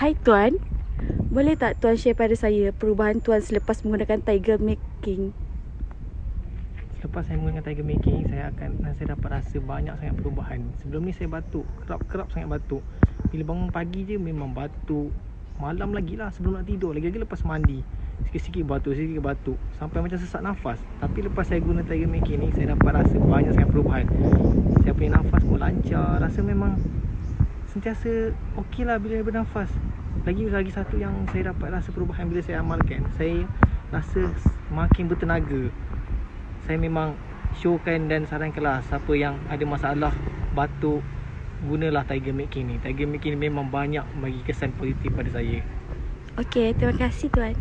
Hai Tuan, boleh tak Tuan share pada saya perubahan Tuan selepas menggunakan Tiger Making? Selepas saya menggunakan Tiger Making, saya dapat rasa banyak sangat perubahan. Sebelum ni saya batuk, kerap sangat batuk. Bila bangun pagi je memang batuk. Malam lagi lah sebelum nak tidur, lagi-lagi lepas mandi, sikit-sikit batuk, sampai macam sesak nafas. Tapi lepas saya guna Tiger Making ni, saya dapat rasa banyak sangat perubahan. Saya punya nafas pun lancar, rasa memang sentiasa okey lah bila bernafas. Lagi satu yang saya dapat rasa perubahan bila saya amalkan, saya rasa makin bertenaga. Saya memang showkan dan sarankanlah siapa yang ada masalah batuk, gunalah Tiger Making ni. Tiger Making ni memang banyak bagi kesan positif pada saya. Okey, terima kasih Tuan.